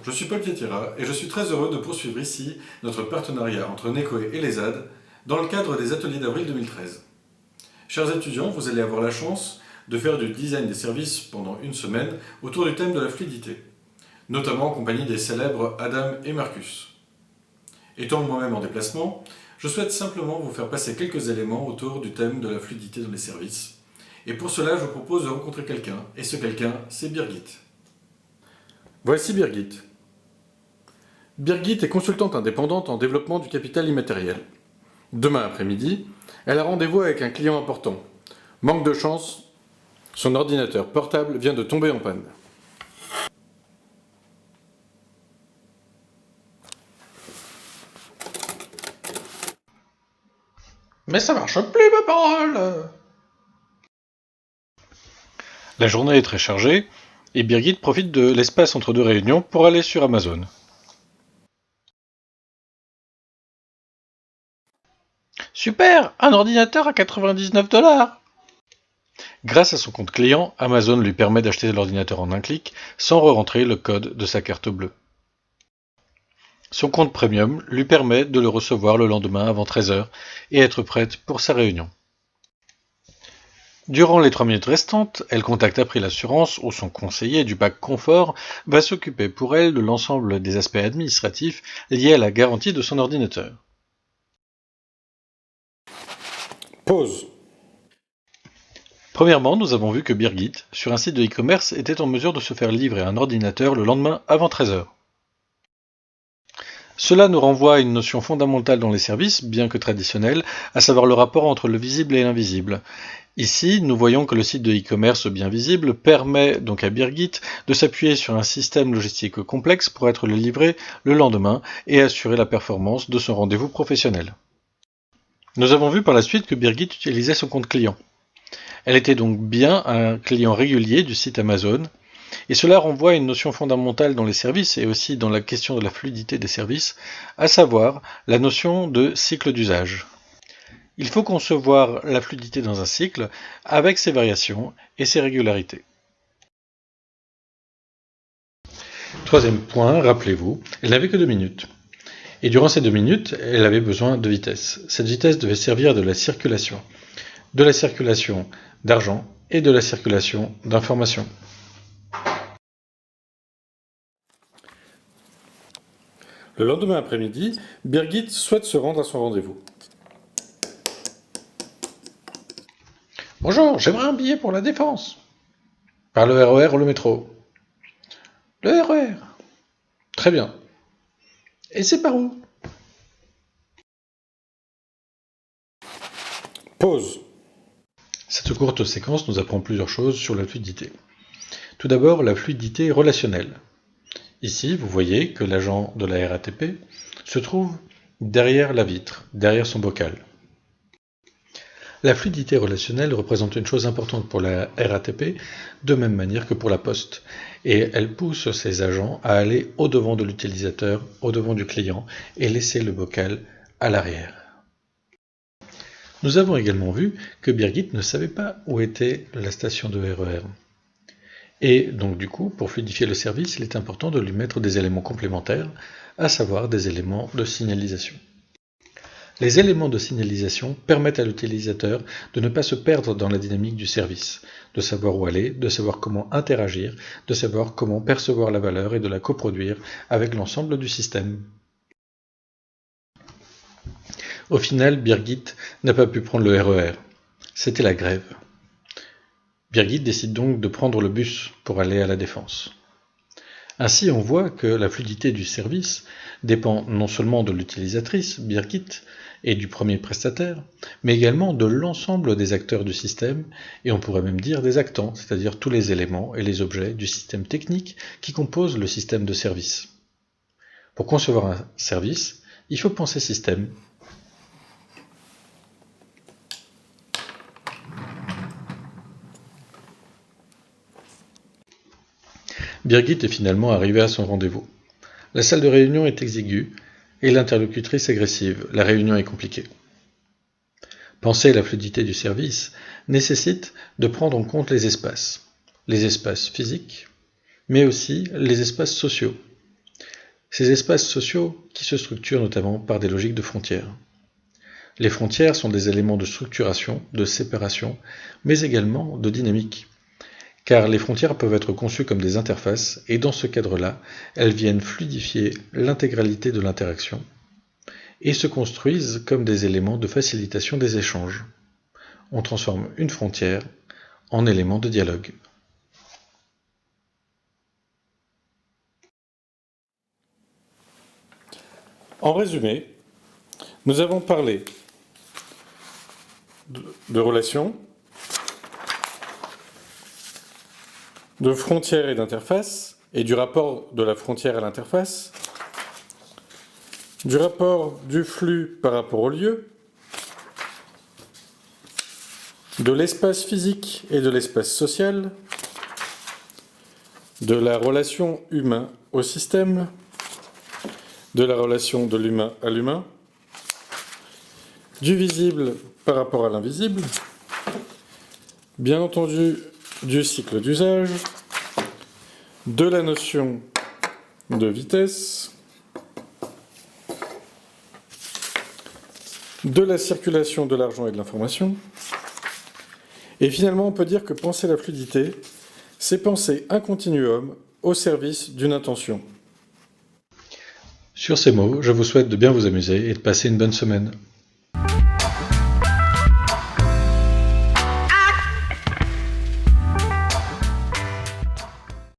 je suis Paul Pietira et je suis très heureux de poursuivre ici notre partenariat entre Nekoe et l'ESAD dans le cadre des ateliers d'avril 2013. Chers étudiants, vous allez avoir la chance de faire du design des services pendant une semaine autour du thème de la fluidité, notamment en compagnie des célèbres Adam et Marcus. Étant moi-même en déplacement, je souhaite simplement vous faire passer quelques éléments autour du thème de la fluidité dans les services. Et pour cela, je vous propose de rencontrer quelqu'un, et ce quelqu'un, c'est Birgit. Voici Birgit. Birgit est consultante indépendante en développement du capital immatériel. Demain après-midi, elle a rendez-vous avec un client important. Manque de chance, son ordinateur portable vient de tomber en panne. Mais ça marche plus, ma parole! La journée est très chargée, et Birgit profite de l'espace entre deux réunions pour aller sur Amazon. Super! Un ordinateur à 99 $! Grâce à son compte client, Amazon lui permet d'acheter l'ordinateur en un clic sans re-rentrer le code de sa carte bleue. Son compte premium lui permet de le recevoir le lendemain avant 13 h et être prête pour sa réunion. Durant les 3 minutes restantes, elle contacte April Assurance où son conseiller du pack confort va s'occuper pour elle de l'ensemble des aspects administratifs liés à la garantie de son ordinateur. Pause. Premièrement, nous avons vu que Birgit, sur un site de e-commerce, était en mesure de se faire livrer un ordinateur le lendemain avant 13 h. Cela nous renvoie à une notion fondamentale dans les services, bien que traditionnelle, à savoir le rapport entre le visible et l'invisible. Ici, nous voyons que le site de e-commerce bien visible permet donc à Birgit de s'appuyer sur un système logistique complexe pour être livré le lendemain et assurer la performance de son rendez-vous professionnel. Nous avons vu par la suite que Birgit utilisait son compte client. Elle était donc bien un client régulier du site Amazon, et cela renvoie à une notion fondamentale dans les services et aussi dans la question de la fluidité des services, à savoir la notion de cycle d'usage. Il faut concevoir la fluidité dans un cycle avec ses variations et ses régularités. Troisième point, rappelez-vous, elle n'avait que 2 minutes. Et durant ces 2 minutes, elle avait besoin de vitesse. Cette vitesse devait servir de la circulation d'argent et de la circulation d'informations. Le lendemain après-midi, Birgit souhaite se rendre à son rendez-vous. Bonjour, j'aimerais un billet pour la Défense. Par le RER ou le métro? Le RER. Très bien. Et c'est par où? Pause. Cette courte séquence nous apprend plusieurs choses sur la fluidité. Tout d'abord, la fluidité relationnelle. Ici, vous voyez que l'agent de la RATP se trouve derrière la vitre, derrière son bocal. La fluidité relationnelle représente une chose importante pour la RATP, de même manière que pour la Poste, et elle pousse ses agents à aller au-devant de l'utilisateur, au-devant du client, et laisser le bocal à l'arrière. Nous avons également vu que Birgit ne savait pas où était la station de RER. Et donc du coup, pour fluidifier le service, il est important de lui mettre des éléments complémentaires, à savoir des éléments de signalisation. Les éléments de signalisation permettent à l'utilisateur de ne pas se perdre dans la dynamique du service, de savoir où aller, de savoir comment interagir, de savoir comment percevoir la valeur et de la coproduire avec l'ensemble du système. Au final, Birgit n'a pas pu prendre le RER. C'était la grève. Birgit décide donc de prendre le bus pour aller à la Défense. Ainsi, on voit que la fluidité du service dépend non seulement de l'utilisatrice, Birgit, et du premier prestataire, mais également de l'ensemble des acteurs du système, et on pourrait même dire des actants, c'est-à-dire tous les éléments et les objets du système technique qui composent le système de service. Pour concevoir un service, il faut penser système. Birgit est finalement arrivée à son rendez-vous. La salle de réunion est exiguë et l'interlocutrice agressive. La réunion est compliquée. Penser la fluidité du service nécessite de prendre en compte les espaces physiques, mais aussi les espaces sociaux. ces espaces sociaux qui se structurent notamment par des logiques de frontières. Les frontières sont des éléments de structuration, de séparation, mais également de dynamique. Car les frontières peuvent être conçues comme des interfaces, et dans ce cadre-là, elles viennent fluidifier l'intégralité de l'interaction, et se construisent comme des éléments de facilitation des échanges. On transforme une frontière en élément de dialogue. En résumé, nous avons parlé de relations, de frontières et d'interfaces, et du rapport de la frontière à l'interface, du rapport du flux par rapport au lieu, de l'espace physique et de l'espace social, de la relation humain au système, de la relation de l'humain à l'humain, du visible par rapport à l'invisible, bien entendu du cycle d'usage, de la notion de vitesse, de la circulation de l'argent et de l'information. Et finalement, on peut dire que penser la fluidité, c'est penser un continuum au service d'une intention. Sur ces mots, je vous souhaite de bien vous amuser et de passer une bonne semaine.